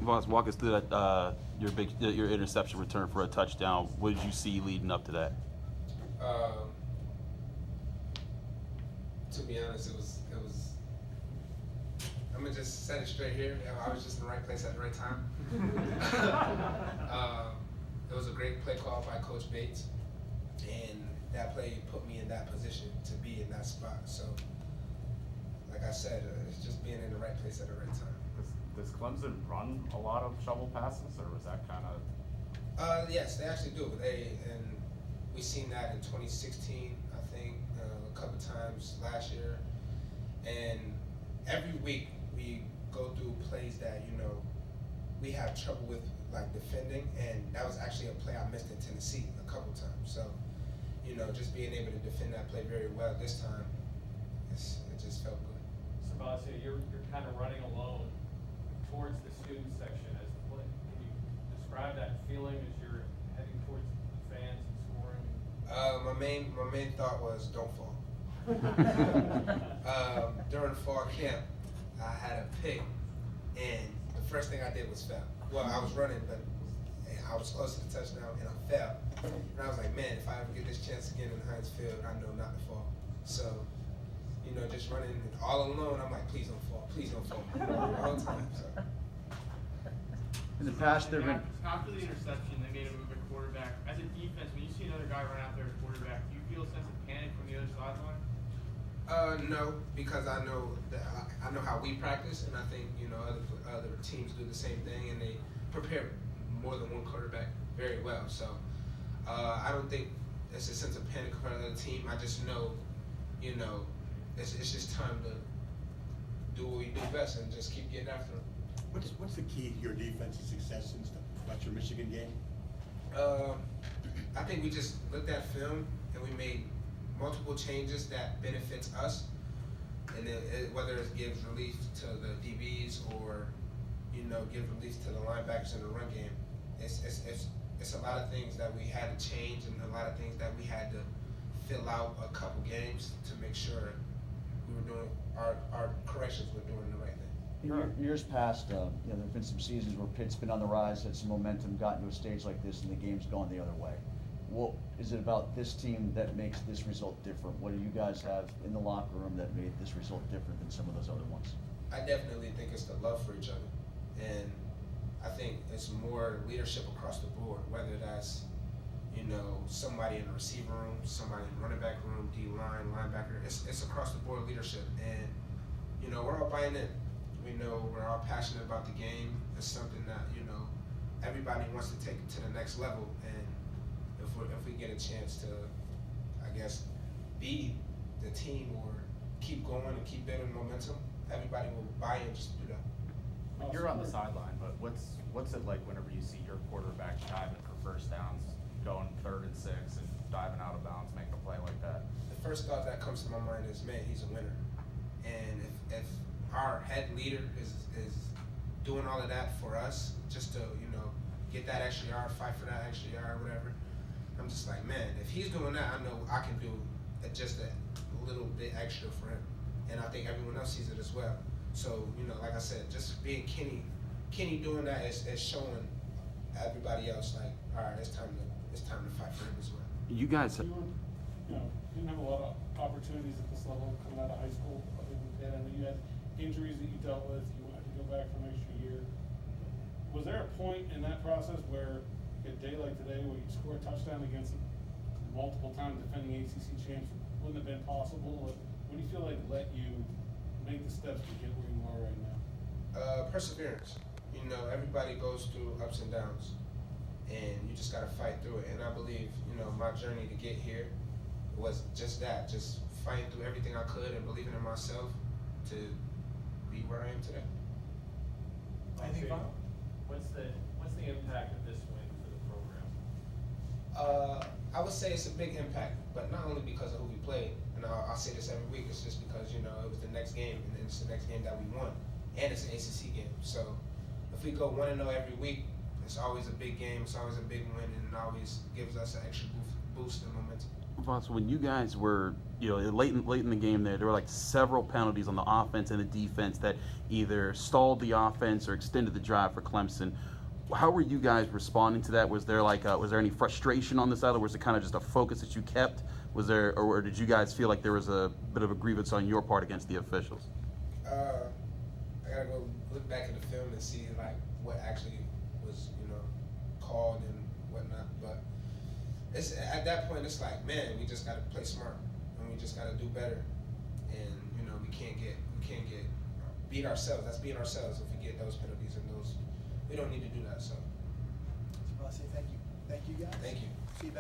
Walk us through that your interception return for a touchdown. What did you see leading up to that? To be honest, it was. I'm gonna just set it straight here. I was just in the right place at the right time. It was a great play call by Coach Bates, and that play put me in that position to be in that spot. So, like I said, it's just being in the right place at the right time. Does Clemson run a lot of shovel passes, or was that kind of? Yes, they actually do. And we seen that in 2016, I think, a couple times last year. And every week we go through plays that we have trouble with, like defending. And that was actually a play I missed in Tennessee a couple times. So, just being able to defend that play very well this time, it just felt good. SirVocea, you're kind of running alone towards the student section as the play. Can you describe that feeling as you're heading towards the fans and scoring? My main thought was don't fall. During fall camp, I had a pick, and the first thing I did was foul. Well, I was running, but I was close to the touchdown, and I fell. And I was like, man, if I ever get this chance again in Heinz Field, I know not to fall. So, just running all alone, I'm like, please don't fall, please don't fall, the whole time. So. In the past, there have been. After the interception, they made a move at quarterback. As a defense, when you see another guy run out there at quarterback, do you feel a sense of panic from the other sideline? No, because I know how we practice, and I think other teams do the same thing, and they prepare more than one quarterback very well. So I don't think it's a sense of panic for another team. I just know, it's just time to do what we do best and just keep getting after them. What's the key to your defense's success since your Michigan game? I think we just looked at film and we made multiple changes that benefits us, and whether it gives relief to the DBs or give relief to the linebackers in the run game. It's a lot of things that we had to change, and a lot of things that we had to fill out a couple games to make sure we were doing our corrections were doing the right thing. In years past, there have been some seasons where Pitt's been on the rise, had some momentum, gotten to a stage like this, and the game's gone the other way. What is it about this team that makes this result different? What do you guys have in the locker room that made this result different than some of those other ones? I definitely think it's the love for each other, and I think it's more leadership across the board, whether that's somebody in the receiver room, somebody in the running back room, D-line, linebacker. It's across the board leadership, and we're all buying in. We know we're all passionate about the game. It's something that everybody wants to take it to the next level, and if we get a chance to, I guess, be the team or keep going and keep building momentum, everybody will buy in just to do that. You're on the sideline, but what's it like whenever you see your quarterback diving for first downs, going 3rd and 6, and diving out of bounds, making a play like that? The first thought that comes to my mind is, man, he's a winner. And if our head leader is doing all of that for us, just to get that extra yard, fight for that extra yard, whatever, I'm just like, man, if he's doing that, I know I can do just a little bit extra for him, and I think everyone else sees it as well. So like I said, just being Kenny doing that is showing everybody else, like, all right, it's time to fight for him as well. You guys, you didn't have a lot of opportunities at this level coming out of high school. I know you had injuries that you dealt with. You had to go back for an extra year. Was there a point in that process where a day like today, where you score a touchdown against multiple time defending ACC champs, wouldn't have been possible? What do you feel like let you make the steps to get where you are right now? Perseverance. Everybody goes through ups and downs, and you just got to fight through it. And I believe, my journey to get here was just that, just fighting through everything I could and believing in myself to be where I am today. What's the impact of this win for the program? I would say it's a big impact, but not only because of who we played, and I'll say this every week, it's just because, it was the next game, and it's the next game that we won, and it's an ACC game. So if we go 1-0 every week, it's always a big game, it's always a big win, and it always gives us an extra boost in momentum. Voss, when you guys were, late in the game there were like several penalties on the offense and the defense that either stalled the offense or extended the drive for Clemson. How were you guys responding to that? Was there was there any frustration on the side, or was it kind of just a focus that you kept? Was there, or did you guys feel like there was a bit of a grievance on your part against the officials? I gotta go look back at the film and see like what actually was, called and whatnot. But it's at that point, it's like, man, we just gotta play smart and we just gotta do better. And we can't get beat ourselves. That's being ourselves if we get those penalties and those. We don't need to do that. So. Thank you. Thank you, guys. Thank you. Feedback.